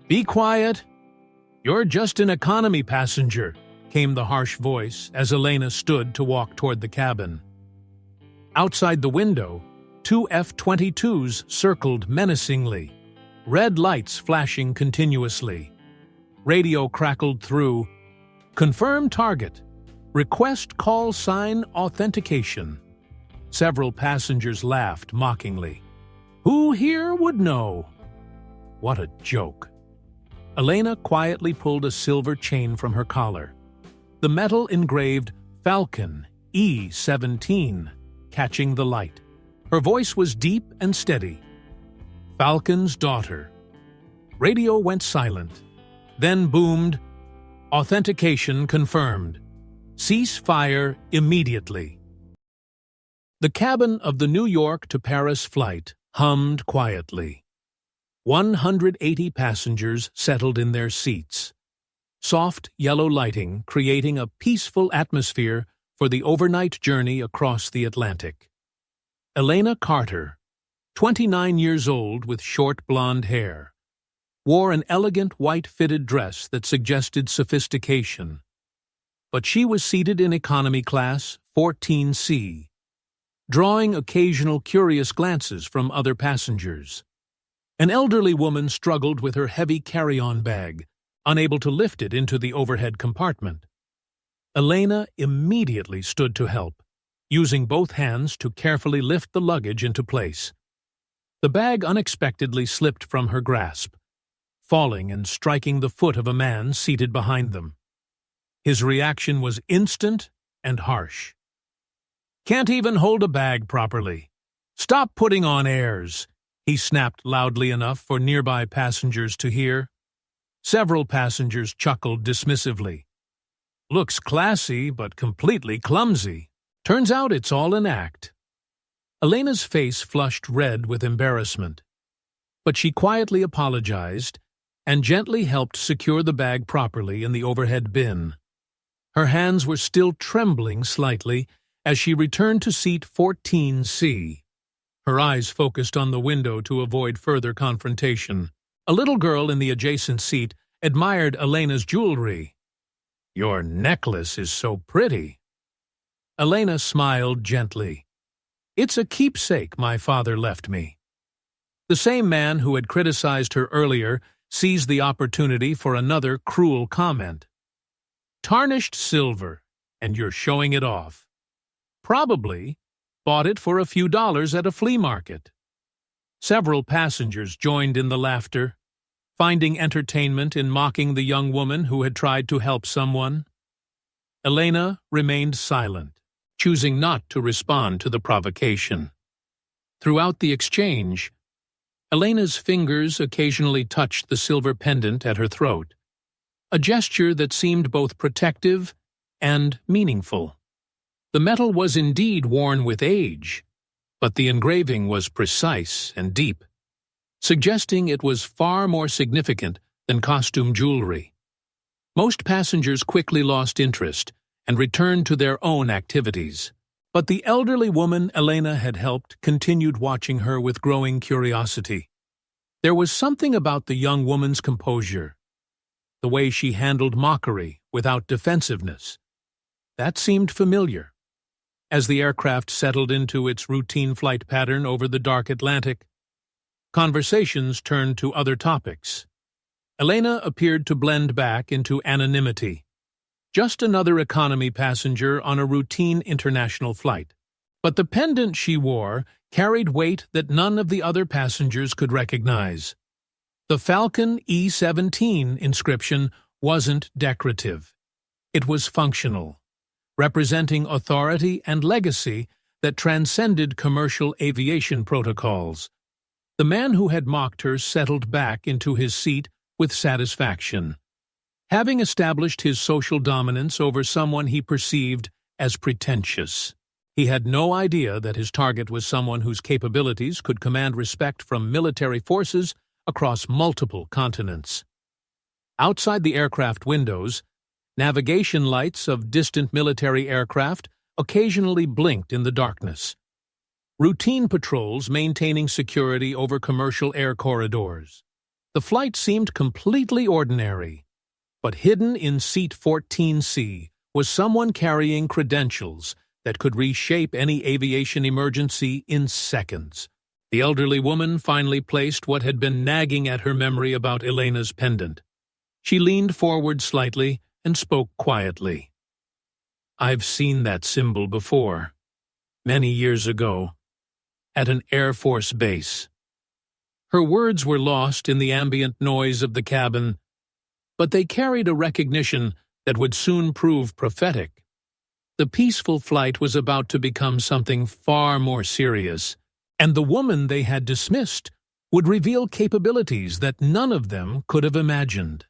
"Be quiet! You're just an economy passenger," came the harsh voice as Elena stood to walk toward the cabin. Outside the window, two F-22s circled menacingly, red lights flashing continuously. Radio crackled through, "Confirm target. Request call sign authentication." Several passengers laughed mockingly. Who here would know? What a joke. Elena quietly pulled a silver chain from her collar. The metal engraved Falcon E-17, catching the light. Her voice was deep and steady. "Falcon's daughter." Radio went silent, then boomed, "Authentication confirmed. Cease fire immediately." The cabin of the New York to Paris flight hummed quietly. 180 passengers settled in their seats. Soft yellow lighting creating a peaceful atmosphere for the overnight journey across the Atlantic. Elena Carter, 29 years old with short blonde hair, wore an elegant white fitted dress that suggested sophistication. But she was seated in economy class 14C, drawing occasional curious glances from other passengers. An elderly woman struggled with her heavy carry-on bag, unable to lift it into the overhead compartment. Elena immediately stood to help, using both hands to carefully lift the luggage into place. The bag unexpectedly slipped from her grasp, falling and striking the foot of a man seated behind them. His reaction was instant and harsh. "Can't even hold a bag properly. Stop putting on airs," he snapped loudly enough for nearby passengers to hear. Several passengers chuckled dismissively. "Looks classy, but completely clumsy. Turns out it's all an act." Elena's face flushed red with embarrassment, but she quietly apologized and gently helped secure the bag properly in the overhead bin. Her hands were still trembling slightly as she returned to seat 14C. Her eyes focused on the window to avoid further confrontation. A little girl in the adjacent seat admired Elena's jewelry. "Your necklace is so pretty." Elena smiled gently. "It's a keepsake my father left me." The same man who had criticized her earlier seized the opportunity for another cruel comment. "Tarnished silver, and you're showing it off. Probably bought it for a few dollars at a flea market." Several passengers joined in the laughter, finding entertainment in mocking the young woman who had tried to help someone. Elena remained silent, choosing not to respond to the provocation. Throughout the exchange, Elena's fingers occasionally touched the silver pendant at her throat, a gesture that seemed both protective and meaningful. The metal was indeed worn with age, but the engraving was precise and deep, suggesting it was far more significant than costume jewelry. Most passengers quickly lost interest and returned to their own activities, but the elderly woman Elena had helped continued watching her with growing curiosity. There was something about the young woman's composure, the way she handled mockery without defensiveness, that seemed familiar. As the aircraft settled into its routine flight pattern over the dark Atlantic, conversations turned to other topics. Elena appeared to blend back into anonymity, just another economy passenger on a routine international flight. But the pendant she wore carried weight that none of the other passengers could recognize. The Falcon E-17 inscription wasn't decorative. It was functional, representing authority and legacy that transcended commercial aviation protocols. The man who had mocked her settled back into his seat with satisfaction, having established his social dominance over someone he perceived as pretentious. He had no idea that his target was someone whose capabilities could command respect from military forces across multiple continents. Outside the aircraft windows, navigation lights of distant military aircraft occasionally blinked in the darkness. Routine patrols maintaining security over commercial air corridors. The flight seemed completely ordinary, but hidden in seat 14C was someone carrying credentials that could reshape any aviation emergency in seconds. The elderly woman finally placed what had been nagging at her memory about Elena's pendant. She leaned forward slightly and spoke quietly. "I've seen that symbol before, many years ago, at an Air Force base." Her words were lost in the ambient noise of the cabin, but they carried a recognition that would soon prove prophetic. The peaceful flight was about to become something far more serious, and the woman they had dismissed would reveal capabilities that none of them could have imagined.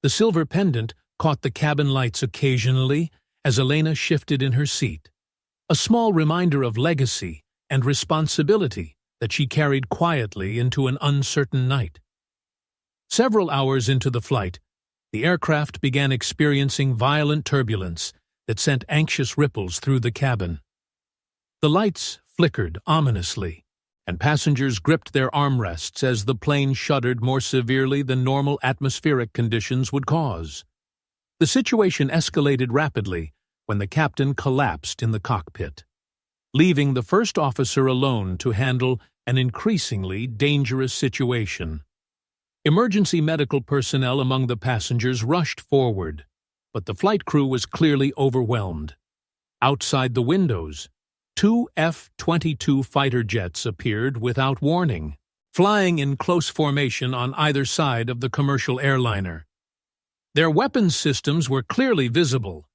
The silver pendant caught the cabin lights occasionally as Elena shifted in her seat, a small reminder of legacy and responsibility that she carried quietly into an uncertain night. Several hours into the flight, the aircraft began experiencing violent turbulence that sent anxious ripples through the cabin. The lights flickered ominously, and passengers gripped their armrests as the plane shuddered more severely than normal atmospheric conditions would cause. The situation escalated rapidly when the captain collapsed in the cockpit, leaving the first officer alone to handle an increasingly dangerous situation. Emergency medical personnel among the passengers rushed forward, but the flight crew was clearly overwhelmed. Outside the windows, 2 F-22 fighter jets appeared without warning, flying in close formation on either side of the commercial airliner. Their weapons systems were clearly visible,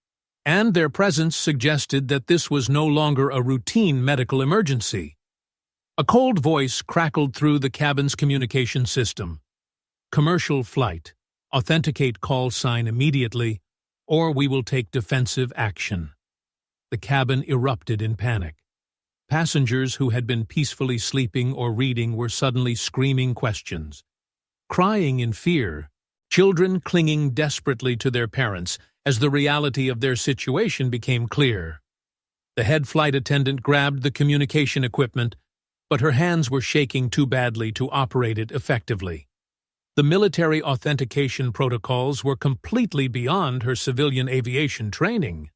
and their presence suggested that this was no longer a routine medical emergency. A cold voice crackled through the cabin's communication system. "Commercial flight. Authenticate call sign immediately, or we will take defensive action." The cabin erupted in panic. Passengers who had been peacefully sleeping or reading were suddenly screaming questions, crying in fear, children clinging desperately to their parents as the reality of their situation became clear. The head flight attendant grabbed the communication equipment, but her hands were shaking too badly to operate it effectively. The military authentication protocols were completely beyond her civilian aviation training.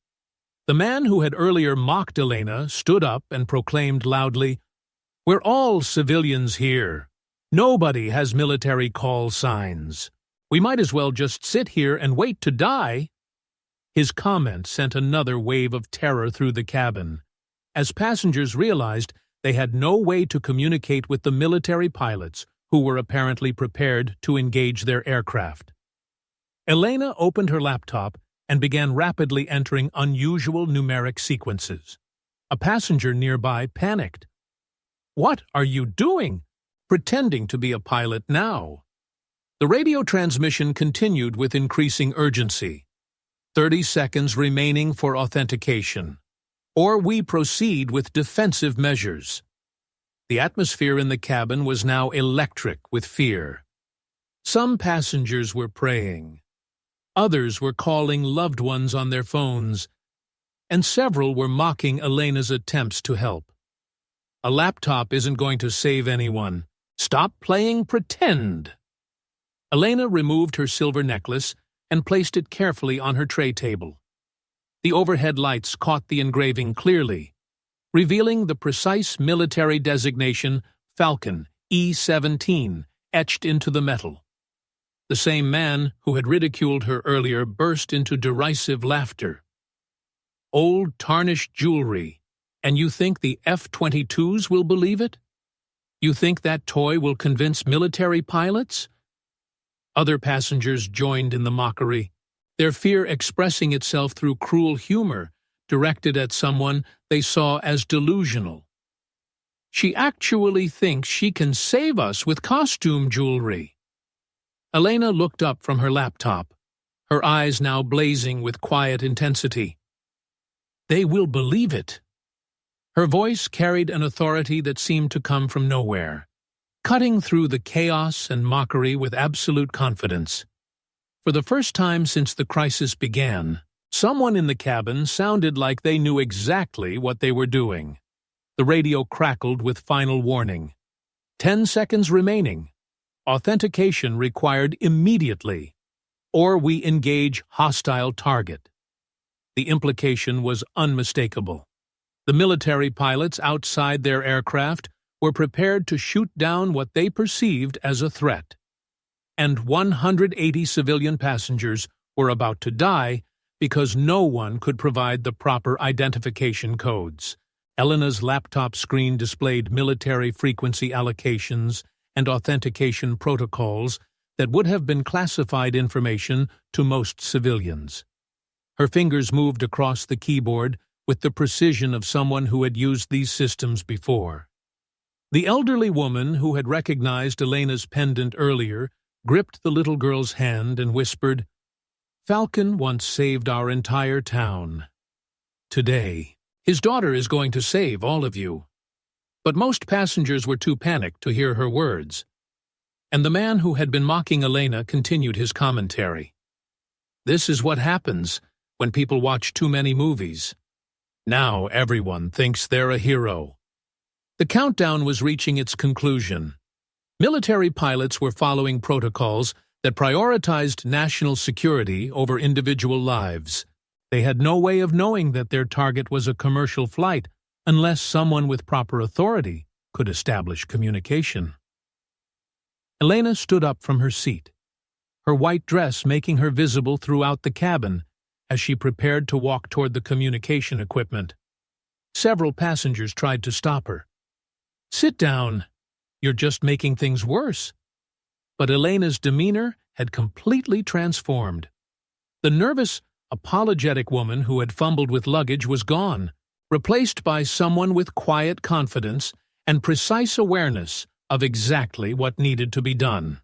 The man who had earlier mocked Elena stood up and proclaimed loudly, "We're all civilians here. Nobody has military call signs. We might as well just sit here and wait to die." His comment sent another wave of terror through the cabin, as passengers realized they had no way to communicate with the military pilots who were apparently prepared to engage their aircraft. Elena opened her laptop and began rapidly entering unusual numeric sequences. A passenger nearby panicked. "What are you doing? Pretending to be a pilot now?" The radio transmission continued with increasing urgency. 30 seconds remaining for authentication, or we proceed with defensive measures. The atmosphere in the cabin was now electric with fear. Some passengers were praying. Others were calling loved ones on their phones, and several were mocking Elena's attempts to help. "A laptop isn't going to save anyone. Stop playing pretend." Elena removed her silver necklace and placed it carefully on her tray table. The overhead lights caught the engraving clearly, revealing the precise military designation Falcon E-17 etched into the metal. The same man who had ridiculed her earlier burst into derisive laughter. "Old tarnished jewelry, and you think the F-22s will believe it? You think that toy will convince military pilots?" Other passengers joined in the mockery, their fear expressing itself through cruel humor directed at someone they saw as delusional. "She actually thinks she can save us with costume jewelry." Elena looked up from her laptop, her eyes now blazing with quiet intensity. "They will believe it." Her voice carried an authority that seemed to come from nowhere, cutting through the chaos and mockery with absolute confidence. For the first time since the crisis began, someone in the cabin sounded like they knew exactly what they were doing. The radio crackled with final warning. 10 seconds remaining. Authentication required immediately, or we engage hostile target. The implication was unmistakable. The military pilots outside their aircraft were prepared to shoot down what they perceived as a threat. And 180 civilian passengers were about to die because no one could provide the proper identification codes. Elena's laptop screen displayed military frequency allocations and authentication protocols that would have been classified information to most civilians. Her fingers moved across the keyboard with the precision of someone who had used these systems before. The elderly woman who had recognized Elena's pendant earlier gripped the little girl's hand and whispered, "Falcon once saved our entire town. Today, his daughter is going to save all of you." But most passengers were too panicked to hear her words. And the man who had been mocking Elena continued his commentary. "This is what happens when people watch too many movies. Now everyone thinks they're a hero." The countdown was reaching its conclusion. Military pilots were following protocols that prioritized national security over individual lives. They had no way of knowing that their target was a commercial flight unless someone with proper authority could establish communication. Elena stood up from her seat, her white dress making her visible throughout the cabin as she prepared to walk toward the communication equipment. Several passengers tried to stop her. "Sit down. You're just making things worse." But Elena's demeanor had completely transformed. The nervous, apologetic woman who had fumbled with luggage was gone, replaced by someone with quiet confidence and precise awareness of exactly what needed to be done.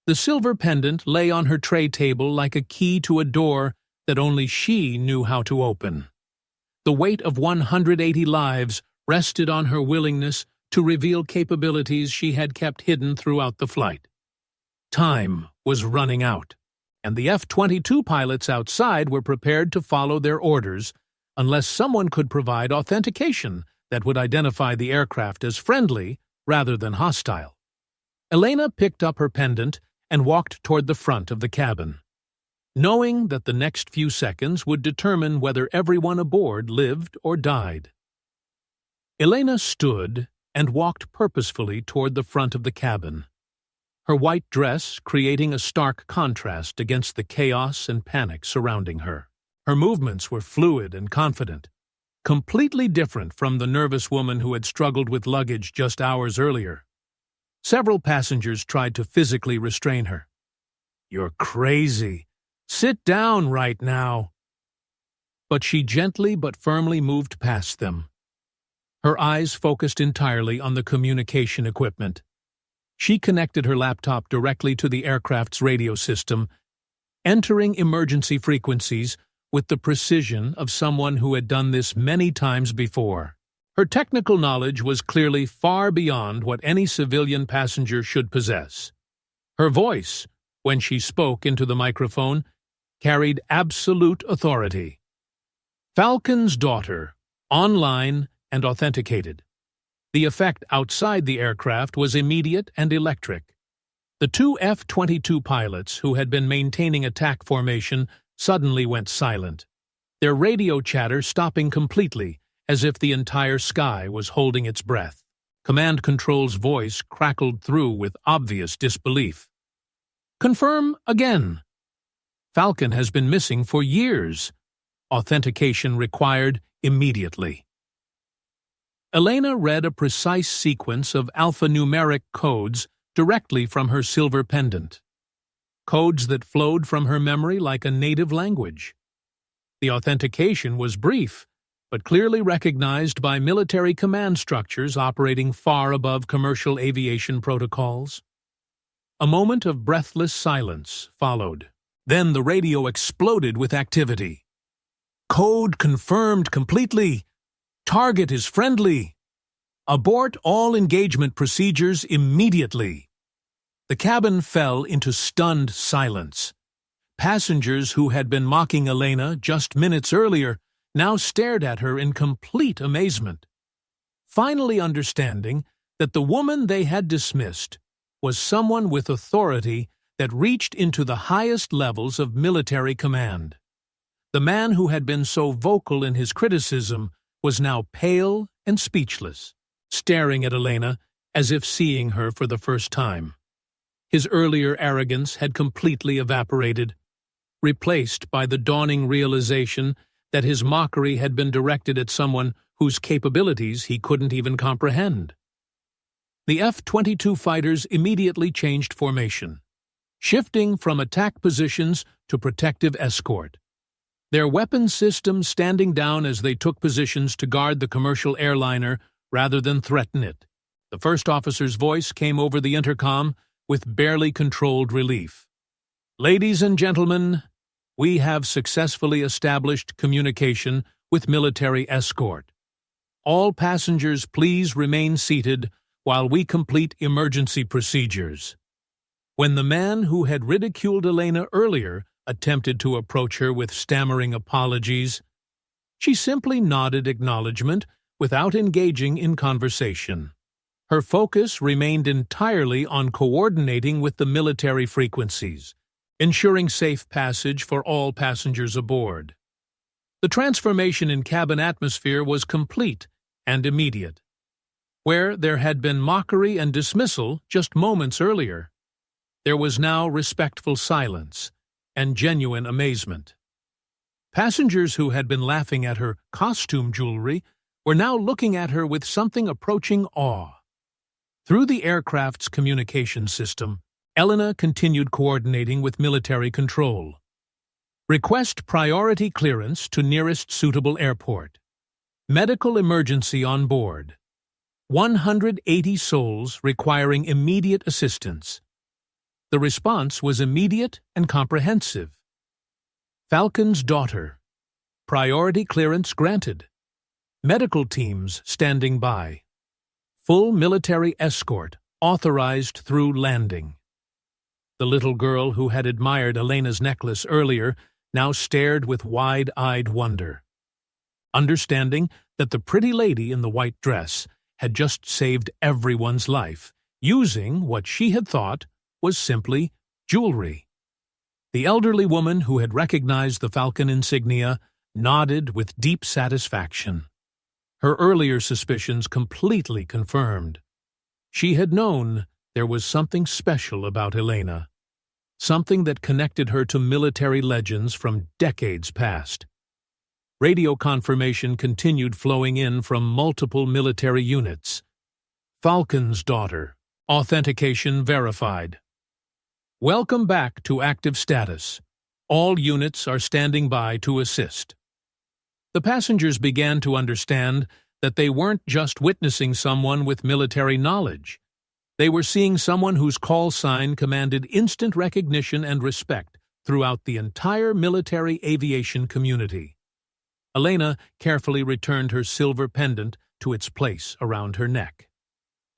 The silver pendant lay on her tray table like a key to a door that only she knew how to open. The weight of 180 lives rested on her willingness to reveal capabilities she had kept hidden throughout the flight. Time was running out, and the F-22 pilots outside were prepared to follow their orders unless someone could provide authentication that would identify the aircraft as friendly rather than hostile. Elena picked up her pendant and walked toward the front of the cabin, knowing that the next few seconds would determine whether everyone aboard lived or died. Elena stood and walked purposefully toward the front of the cabin, her white dress creating a stark contrast against the chaos and panic surrounding her. Her movements were fluid and confident, completely different from the nervous woman who had struggled with luggage just hours earlier. Several passengers tried to physically restrain her. "You're crazy. Sit down right now." But she gently but firmly moved past them. Her eyes focused entirely on the communication equipment. She connected her laptop directly to the aircraft's radio system, entering emergency frequencies with the precision of someone who had done this many times before. Her technical knowledge was clearly far beyond what any civilian passenger should possess. Her voice, when she spoke into the microphone, carried absolute authority. "Falcon's daughter, online and authenticated." The effect outside the aircraft was immediate and electric. The two F-22 pilots who had been maintaining attack formation suddenly went silent, their radio chatter stopping completely as if the entire sky was holding its breath. Command Control's voice crackled through with obvious disbelief. "Confirm again. Falcon has been missing for years. Authentication required immediately." Elena read a precise sequence of alphanumeric codes directly from her silver pendant, codes that flowed from her memory like a native language. The authentication was brief, but clearly recognized by military command structures operating far above commercial aviation protocols. A moment of breathless silence followed. Then the radio exploded with activity. "Code confirmed completely. Target is friendly. Abort all engagement procedures immediately." The cabin fell into stunned silence. Passengers who had been mocking Elena just minutes earlier now stared at her in complete amazement, finally understanding that the woman they had dismissed was someone with authority that reached into the highest levels of military command. The man who had been so vocal in his criticism was now pale and speechless, staring at Elena as if seeing her for the first time. His earlier arrogance had completely evaporated, replaced by the dawning realization that his mockery had been directed at someone whose capabilities he couldn't even comprehend. The F-22 fighters immediately changed formation, shifting from attack positions to protective escort, their weapons systems standing down as they took positions to guard the commercial airliner rather than threaten it. The first officer's voice came over the intercom with barely controlled relief. "Ladies and gentlemen, we have successfully established communication with military escort. All passengers please remain seated while we complete emergency procedures." When the man who had ridiculed Elena earlier attempted to approach her with stammering apologies, she simply nodded acknowledgement without engaging in conversation. Her focus remained entirely on coordinating with the military frequencies, ensuring safe passage for all passengers aboard. The transformation in cabin atmosphere was complete and immediate. Where there had been mockery and dismissal just moments earlier, there was now respectful silence and genuine amazement. Passengers who had been laughing at her costume jewelry were now looking at her with something approaching awe. Through the aircraft's communication system, Elena continued coordinating with military control. "Request priority clearance to nearest suitable airport. Medical emergency on board. 180 souls requiring immediate assistance." The response was immediate and comprehensive. "Falcon's daughter. Priority clearance granted. Medical teams standing by. Full military escort authorized through landing." The little girl who had admired Elena's necklace earlier now stared with wide-eyed wonder, understanding that the pretty lady in the white dress had just saved everyone's life, using what she had thought was simply jewelry. The elderly woman who had recognized the Falcon insignia nodded with deep satisfaction. Her earlier suspicions completely confirmed. She had known there was something special about Elena, something that connected her to military legends from decades past. Radio confirmation continued flowing in from multiple military units. "Falcon's daughter. Authentication verified. Welcome back to active status. All units are standing by to assist." The passengers began to understand that they weren't just witnessing someone with military knowledge. They were seeing someone whose call sign commanded instant recognition and respect throughout the entire military aviation community. Elena carefully returned her silver pendant to its place around her neck.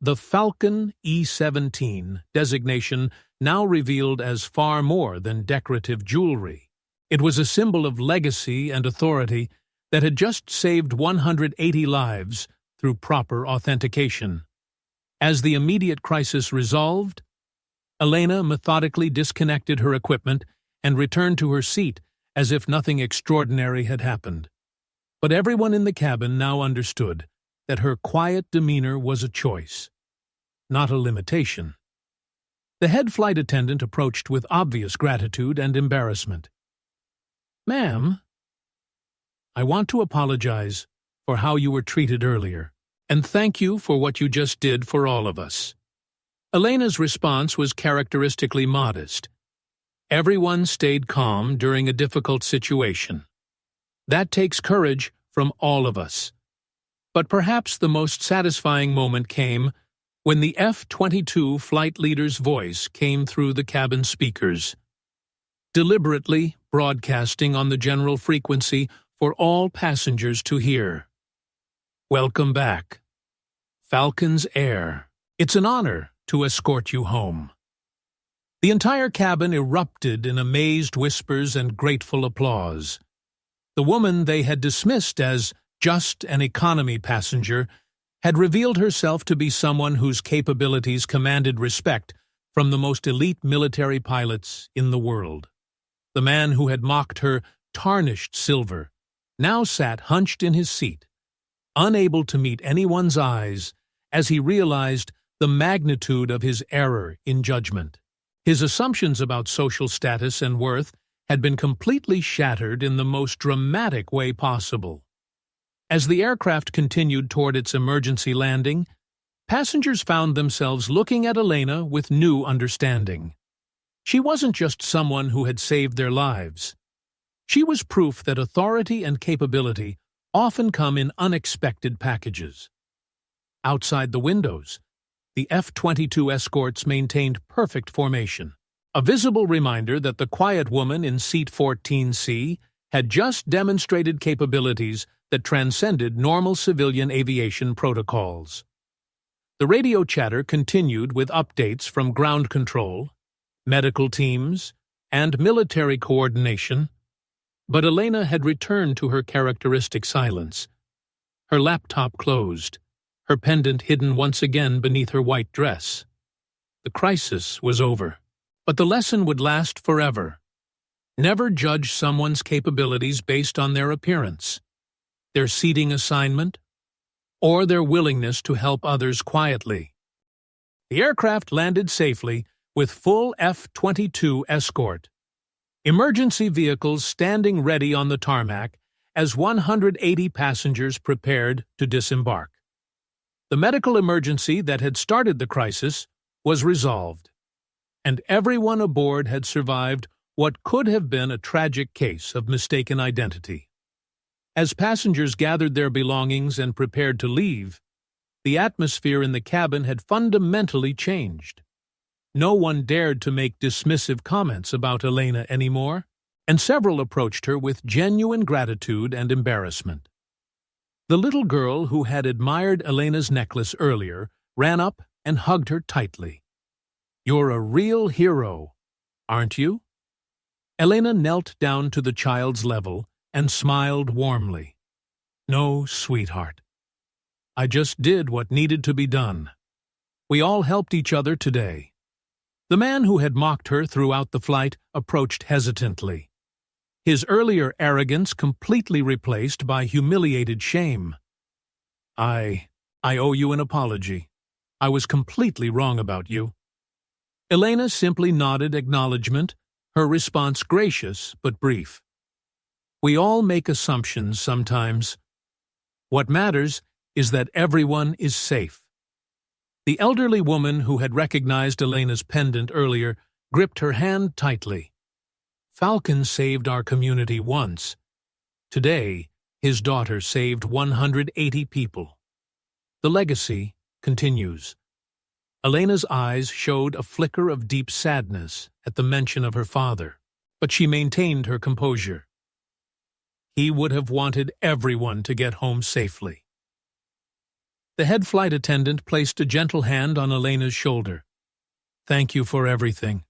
The Falcon E-17 designation now revealed as far more than decorative jewelry. It was a symbol of legacy and authority that had just saved 180 lives through proper authentication. As the immediate crisis resolved, Elena methodically disconnected her equipment and returned to her seat as if nothing extraordinary had happened. But everyone in the cabin now understood that her quiet demeanor was a choice, not a limitation. The head flight attendant approached with obvious gratitude and embarrassment. "Ma'am, I want to apologize for how you were treated earlier, and thank you for what you just did for all of us." Elena's response was characteristically modest. Everyone stayed calm during a difficult situation. That takes courage from all of us. But perhaps the most satisfying moment came when the F-22 flight leader's voice came through the cabin speakers, deliberately broadcasting on the general frequency for all passengers to hear. "Welcome back. Falcon's heir. It's an honor to escort you home." The entire cabin erupted in amazed whispers and grateful applause. The woman they had dismissed as just an economy passenger had revealed herself to be someone whose capabilities commanded respect from the most elite military pilots in the world. The man who had mocked her tarnished silver now sat hunched in his seat, unable to meet anyone's eyes as he realized the magnitude of his error in judgment. His assumptions about social status and worth had been completely shattered in the most dramatic way possible. As the aircraft continued toward its emergency landing, passengers found themselves looking at Elena with new understanding. She wasn't just someone who had saved their lives. She was proof that authority and capability often come in unexpected packages. Outside the windows, the F-22 escorts maintained perfect formation, a visible reminder that the quiet woman in seat 14C had just demonstrated capabilities that transcended normal civilian aviation protocols. The radio chatter continued with updates from ground control, medical teams, and military coordination, but Elena had returned to her characteristic silence. Her laptop closed, her pendant hidden once again beneath her white dress. The crisis was over, but the lesson would last forever. Never judge someone's capabilities based on their appearance, their seating assignment, or their willingness to help others quietly. The aircraft landed safely with full F-22 escort, emergency vehicles standing ready on the tarmac as 180 passengers prepared to disembark. The medical emergency that had started the crisis was resolved, and everyone aboard had survived what could have been a tragic case of mistaken identity. As passengers gathered their belongings and prepared to leave, the atmosphere in the cabin had fundamentally changed. No one dared to make dismissive comments about Elena anymore, and several approached her with genuine gratitude and embarrassment. The little girl who had admired Elena's necklace earlier ran up and hugged her tightly. "You're a real hero, aren't you?" Elena knelt down to the child's level and smiled warmly. "No, sweetheart. I just did what needed to be done. We all helped each other today." The man who had mocked her throughout the flight approached hesitantly, his earlier arrogance completely replaced by humiliated shame. I owe you an apology. I was completely wrong about you." Elena simply nodded acknowledgement, her response gracious but brief. "We all make assumptions sometimes. What matters is that everyone is safe." The elderly woman who had recognized Elena's pendant earlier gripped her hand tightly. "Falcon saved our community once. Today, his daughter saved 180 people. The legacy continues." Elena's eyes showed a flicker of deep sadness at the mention of her father, but she maintained her composure. He would have wanted everyone to get home safely. The head flight attendant placed a gentle hand on Elena's shoulder. "Thank you for everything.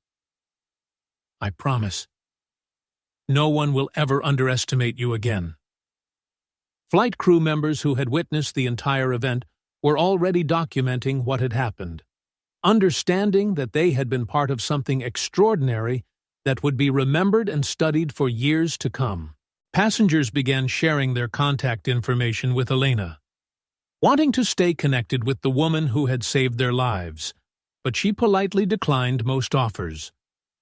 I promise. No one will ever underestimate you again." Flight crew members who had witnessed the entire event were already documenting what had happened, understanding that they had been part of something extraordinary that would be remembered and studied for years to come. Passengers began sharing their contact information with Elena, wanting to stay connected with the woman who had saved their lives, but she politely declined most offers,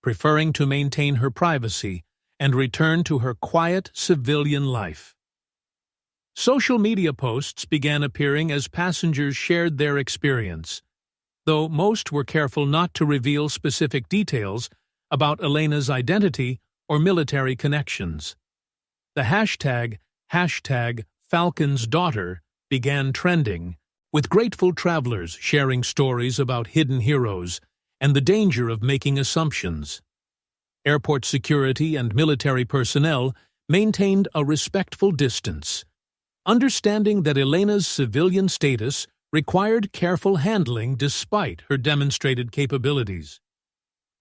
preferring to maintain her privacy and return to her quiet civilian life. Social media posts began appearing as passengers shared their experience, though most were careful not to reveal specific details about Elena's identity or military connections. The hashtag Falcon's daughter began trending, with grateful travelers sharing stories about hidden heroes and the danger of making assumptions. Airport security and military personnel maintained a respectful distance, understanding that Elena's civilian status required careful handling despite her demonstrated capabilities.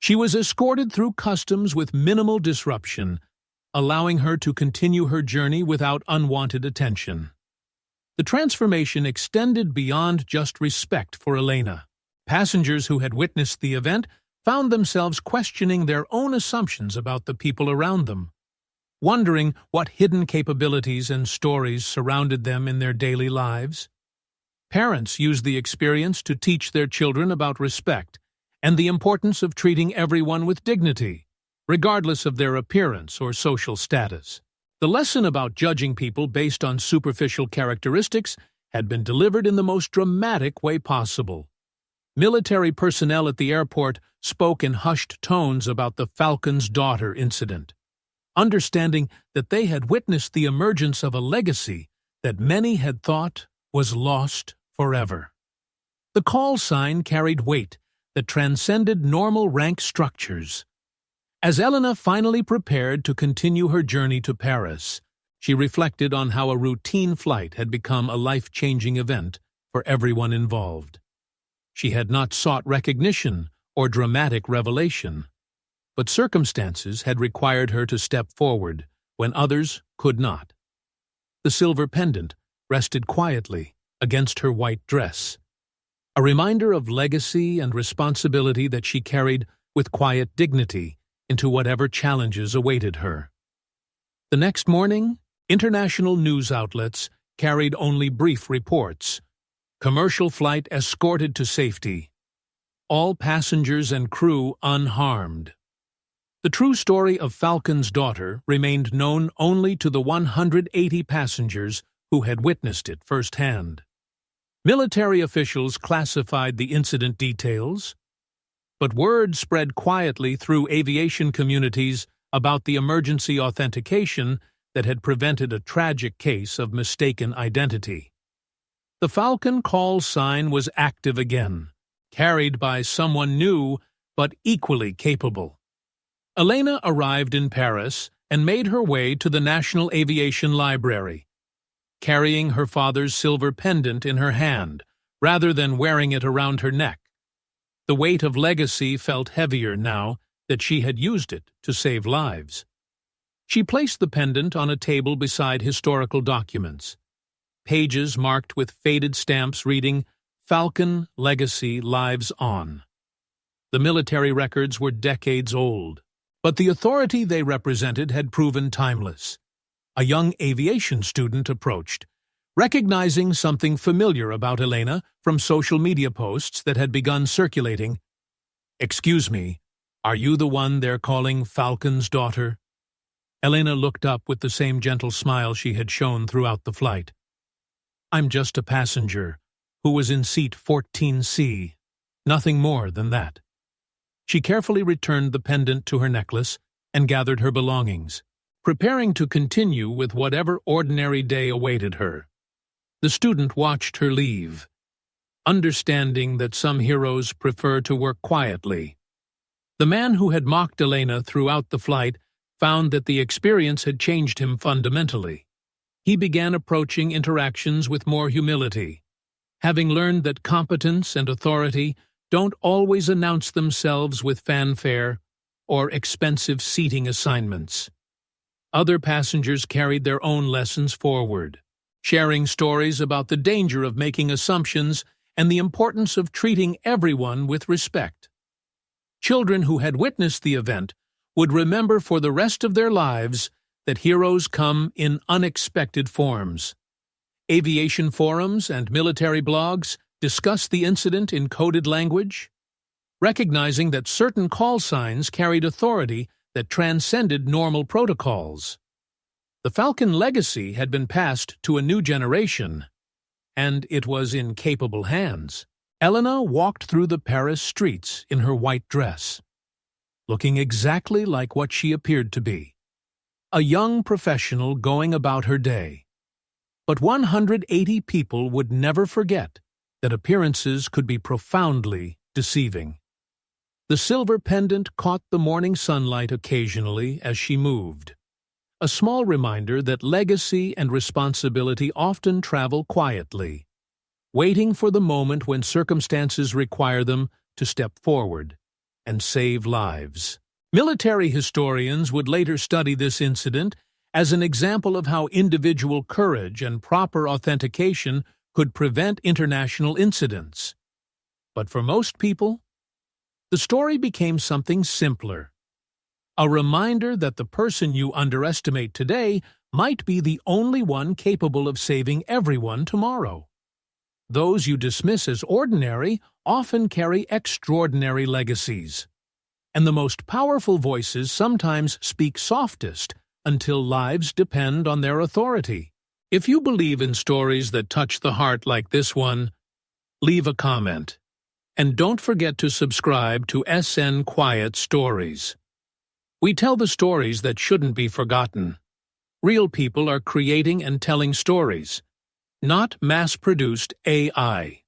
She was escorted through customs with minimal disruption, allowing her to continue her journey without unwanted attention. The transformation extended beyond just respect for Elena. Passengers who had witnessed the event found themselves questioning their own assumptions about the people around them, wondering what hidden capabilities and stories surrounded them in their daily lives. Parents used the experience to teach their children about respect and the importance of treating everyone with dignity, regardless of their appearance or social status. The lesson about judging people based on superficial characteristics had been delivered in the most dramatic way possible. Military personnel at the airport spoke in hushed tones about the Falcon's daughter incident, understanding that they had witnessed the emergence of a legacy that many had thought was lost forever. The call sign carried weight that transcended normal rank structures. As Elena finally prepared to continue her journey to Paris, she reflected on how a routine flight had become a life-changing event for everyone involved. She had not sought recognition or dramatic revelation, but circumstances had required her to step forward when others could not. The silver pendant rested quietly against her white dress, a reminder of legacy and responsibility that she carried with quiet dignity into whatever challenges awaited her. The next morning, international news outlets carried only brief reports. Commercial flight escorted to safety. All passengers and crew unharmed. The true story of Falcon's daughter remained known only to the 180 passengers who had witnessed it firsthand. Military officials classified the incident details, but word spread quietly through aviation communities about the emergency authentication that had prevented a tragic case of mistaken identity. The Falcon call sign was active again, carried by someone new but equally capable. Elena arrived in Paris and made her way to the National Aviation Library, carrying her father's silver pendant in her hand, rather than wearing it around her neck. The weight of legacy felt heavier now that she had used it to save lives. She placed the pendant on a table beside historical documents, pages marked with faded stamps reading, "Falcon Legacy Lives On." The military records were decades old, but the authority they represented had proven timeless. A young aviation student approached, recognizing something familiar about Elena from social media posts that had begun circulating. "Excuse me, are you the one they're calling Falcon's daughter?" Elena looked up with the same gentle smile she had shown throughout the flight. "I'm just a passenger who was in seat 14C, nothing more than that." She carefully returned the pendant to her necklace and gathered her belongings, preparing to continue with whatever ordinary day awaited her. The student watched her leave, understanding that some heroes prefer to work quietly. The man who had mocked Elena throughout the flight found that the experience had changed him fundamentally. He began approaching interactions with more humility, having learned that competence and authority don't always announce themselves with fanfare or expensive seating assignments. Other passengers carried their own lessons forward, sharing stories about the danger of making assumptions and the importance of treating everyone with respect. Children who had witnessed the event would remember for the rest of their lives that heroes come in unexpected forms. Aviation forums and military blogs discussed the incident in coded language, recognizing that certain call signs carried authority that transcended normal protocols. The Falcon legacy had been passed to a new generation, and it was in capable hands. Elena walked through the Paris streets in her white dress, looking exactly like what she appeared to be, a young professional going about her day. But 180 people would never forget that appearances could be profoundly deceiving. The silver pendant caught the morning sunlight occasionally as she moved, a small reminder that legacy and responsibility often travel quietly, waiting for the moment when circumstances require them to step forward and save lives. Military historians would later study this incident as an example of how individual courage and proper authentication could prevent international incidents. But for most people, the story became something simpler. A reminder that the person you underestimate today might be the only one capable of saving everyone tomorrow. Those you dismiss as ordinary often carry extraordinary legacies. And the most powerful voices sometimes speak softest until lives depend on their authority. If you believe in stories that touch the heart like this one, leave a comment. And don't forget to subscribe to SN Quiet Stories. We tell the stories that shouldn't be forgotten. Real people are creating and telling stories, not mass-produced AI.